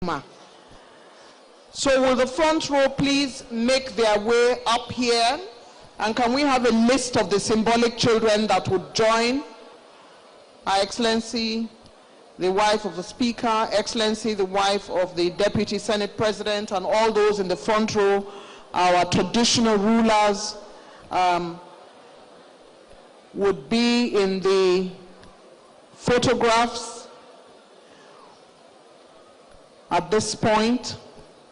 So will the front row please make their way up here? And can we have a list of the symbolic children that would join? Her Excellency, the wife of the Speaker, Excellency, the wife of the Deputy Senate President, and all those in the front row, our traditional rulers, would be in the photographs at this point.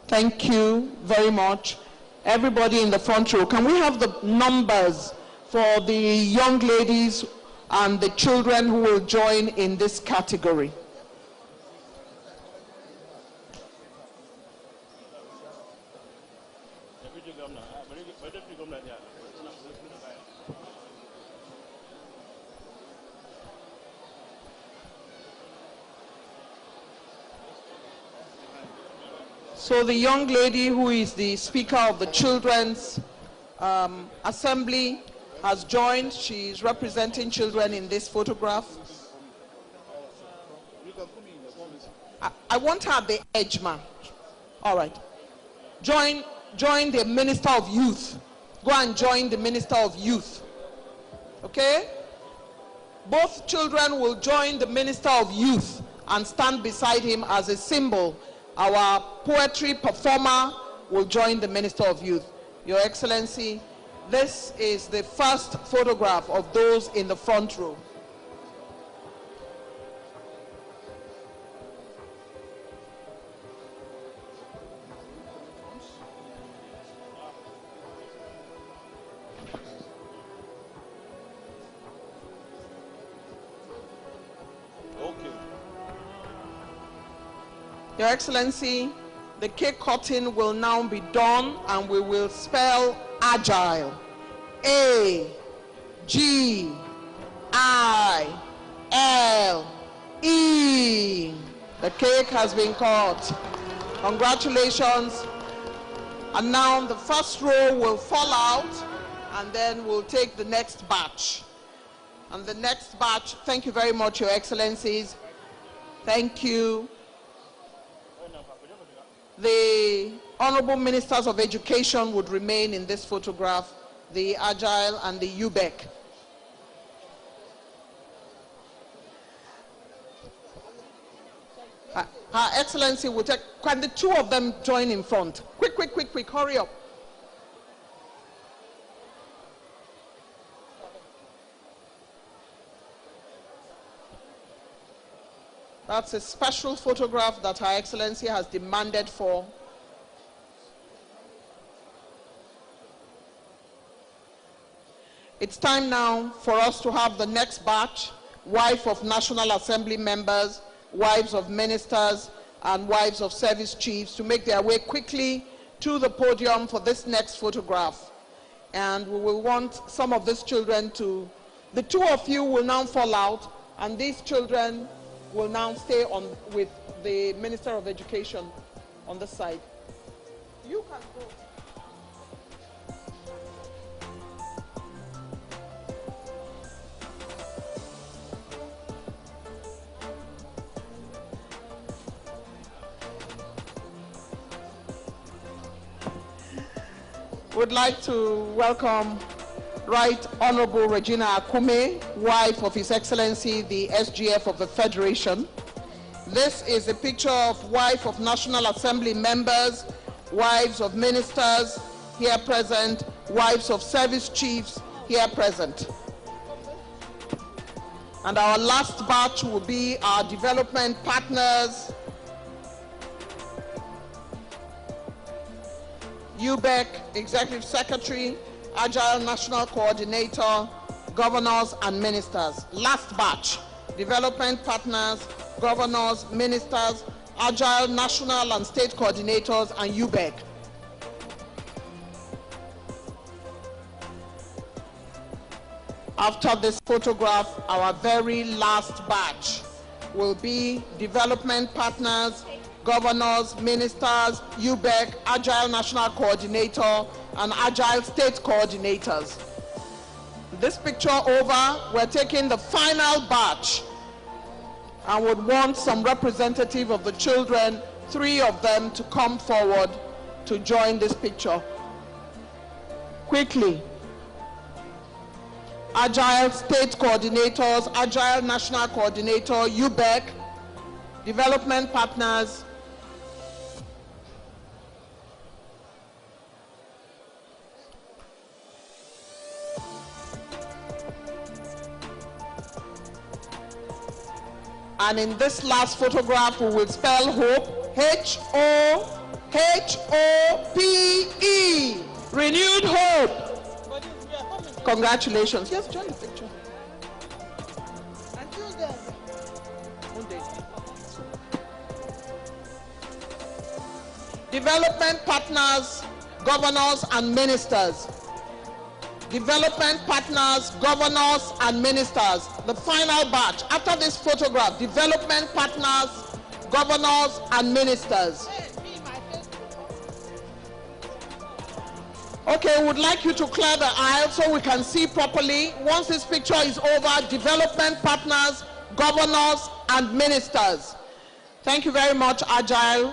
Thank you very much. Everybody in the front row, can we have the numbers for the young ladies and the children who will join in this category? So the young lady who is the Speaker of the Children's Assembly has joined. She is representing children in this photograph. I want her at the edge, ma'am. All right. Join the Minister of Youth. Go and join the Minister of Youth. Okay? Both children will join the Minister of Youth and stand beside him as a symbol. Our poetry performer will join the Minister of Youth. Your Excellency, this is the first photograph of those in the front row. Your Excellency, the cake cutting will now be done and we will spell agile. A-G-I-L-E. The cake has been cut. Congratulations. And now the first row will fall out and then we'll take the next batch. And the next batch, thank you very much, Your Excellencies. Thank you. The Honorable Ministers of Education would remain in this photograph, the Agile and the UBEC. Her Excellency will take, can the two of them join in front? Quick, quick, quick, quick, hurry up. That's a special photograph that Her Excellency has demanded for. It's time now for us to have the next batch, wife of National Assembly members, wives of ministers, and wives of service chiefs to make their way quickly to the podium for this next photograph. And we will want some of these children to, the two of you will now fall out, and these children will now stay on with the Minister of Education on the side. You can go. Would like to welcome Right Honorable Regina Akume, wife of His Excellency the SGF of the Federation. This is a picture of wife of National Assembly members, wives of ministers here present, wives of service chiefs here present. And our last batch will be our development partners, UBEC, Executive Secretary, Agile National Coordinator, governors and ministers. Last batch, development partners, governors, ministers, Agile National and State Coordinators, and UBEC. After this photograph, our very last batch will be development partners, governors, ministers, UBEC, Agile National Coordinator, and Agile State Coordinators. This picture over, we're taking the final batch and would want some representative of the children 3 of them to come forward to join this picture. Quickly. Agile State Coordinators, Agile National Coordinator, UBEC, Development Partners, and in this last photograph, we will spell hope, H-O-H-O-P-E, renewed hope. Congratulations. Yes, join the picture. Until then. Development Partners, Governors and Ministers. Development Partners, Governors and Ministers. The final batch. After this photograph, Development Partners, Governors and Ministers. Okay, we would like you to clear the aisle so we can see properly. Once this picture is over, Development Partners, Governors and Ministers. Thank you very much, Agile.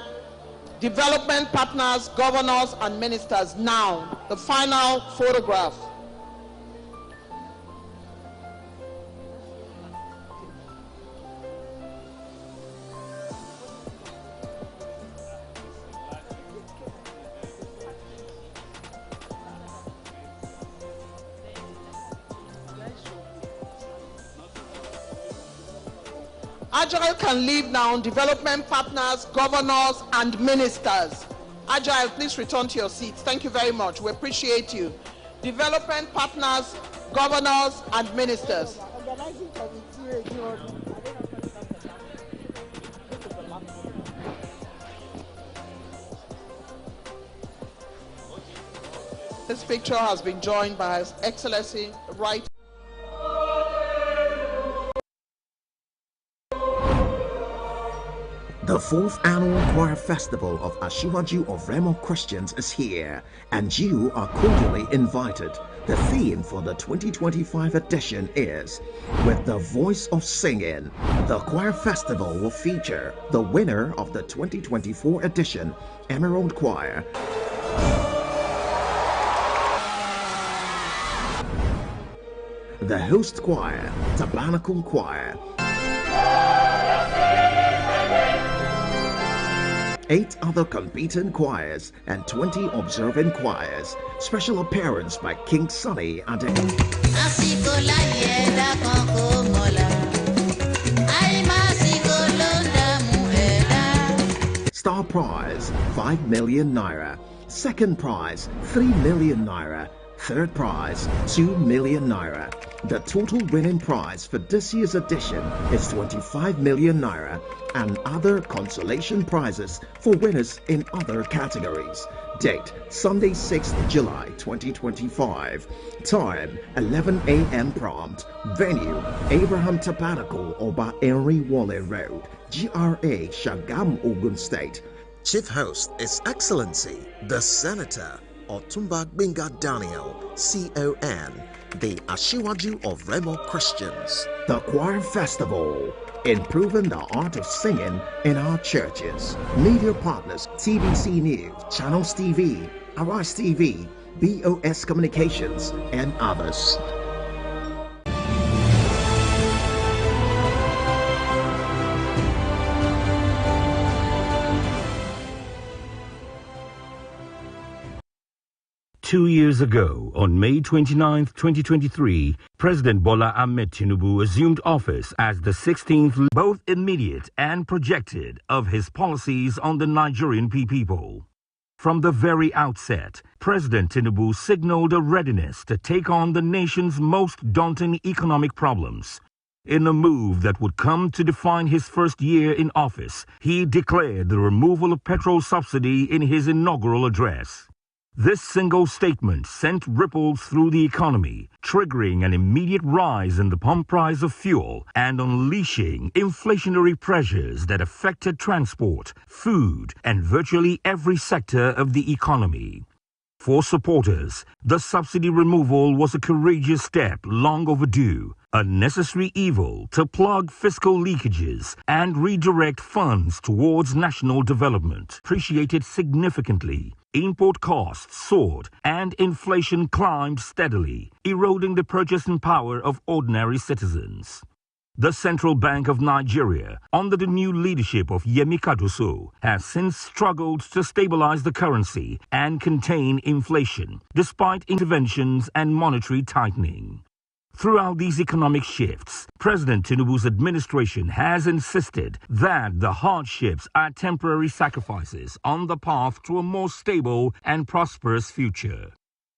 Development Partners, Governors and Ministers. Now, the final photograph. Agile can leave now. Development Partners, Governors and Ministers. Agile, please return to your seats. Thank you very much. We appreciate you. Development Partners, Governors and Ministers. This picture has been joined by His Excellency Right. The 4th Annual Choir Festival of Asiwaju of Remo Christians is here, and you are cordially invited. The theme for the 2025 edition is With the Voice of Singing. The Choir Festival will feature the winner of the 2024 edition, Emerald Choir, the host choir, Tabernacle Choir, 8 other competing choirs, and 20 observing choirs. Special appearance by King Sunny and Star Prize 5 million naira. Second prize 3 million naira. Third prize 2 million naira. The total winning prize for this year's edition is 25 million naira and other consolation prizes for winners in other categories. Date Sunday 6th July 2025. Time 11 a.m. prompt. Venue Abraham Tabernacle, Oba Henry Wale Road, GRA, Shagam, Ogun State. Chief host is Excellency the Senator Otumba Gbenga Daniel, CON, the Asiwaju of Remo Christians. The Choir Festival, improving the art of singing in our churches. Media partners TBC News, Channels TV, Arise TV, BOS Communications, and others. Two years ago, on May 29, 2023, President Bola Ahmed Tinubu assumed office as the 16th, both immediate and projected, of his policies on the Nigerian people. From the very outset, President Tinubu signaled a readiness to take on the nation's most daunting economic problems. In a move that would come to define his first year in office, he declared the removal of petrol subsidy in his inaugural address. This single statement sent ripples through the economy, triggering an immediate rise in the pump price of fuel and unleashing inflationary pressures that affected transport, food, and virtually every sector of the economy. For supporters, the subsidy removal was a courageous step long overdue, a necessary evil to plug fiscal leakages and redirect funds towards national development. Appreciated significantly. Import costs soared and inflation climbed steadily, eroding the purchasing power of ordinary citizens. The Central Bank of Nigeria, under the new leadership of Yemi Cardoso, has since struggled to stabilize the currency and contain inflation, despite interventions and monetary tightening. Throughout these economic shifts, President Tinubu's administration has insisted that the hardships are temporary sacrifices on the path to a more stable and prosperous future.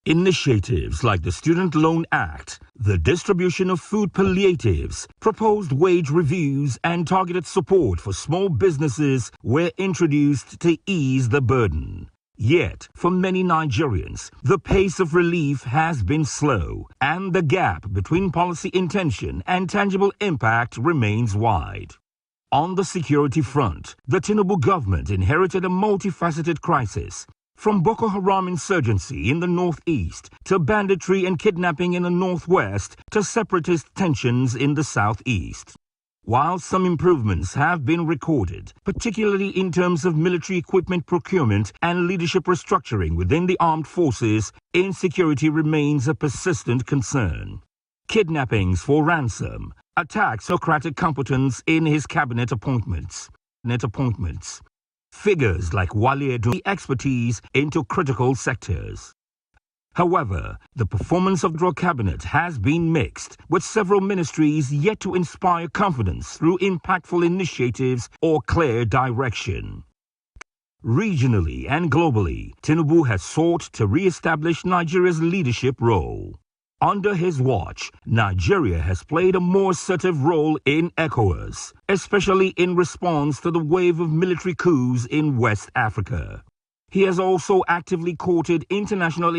Initiatives like the Student Loan Act, the distribution of food palliatives, proposed wage reviews, and targeted support for small businesses were introduced to ease the burden. Yet, for many Nigerians, the pace of relief has been slow, and the gap between policy intention and tangible impact remains wide. On the security front, the Tinubu government inherited a multifaceted crisis, from Boko Haram insurgency in the northeast to banditry and kidnapping in the northwest to separatist tensions in the southeast. While some improvements have been recorded, particularly in terms of military equipment procurement and leadership restructuring within the armed forces, insecurity remains a persistent concern. Kidnappings for ransom, attacks on Socratic competence in his cabinet appointments. Figures like Wale Edun expertise into critical sectors. However, the performance of the cabinet has been mixed, with several ministries yet to inspire confidence through impactful initiatives or clear direction. Regionally and globally, Tinubu has sought to re-establish Nigeria's leadership role. Under his watch, Nigeria has played a more assertive role in ECOWAS, especially in response to the wave of military coups in West Africa. He has also actively courted international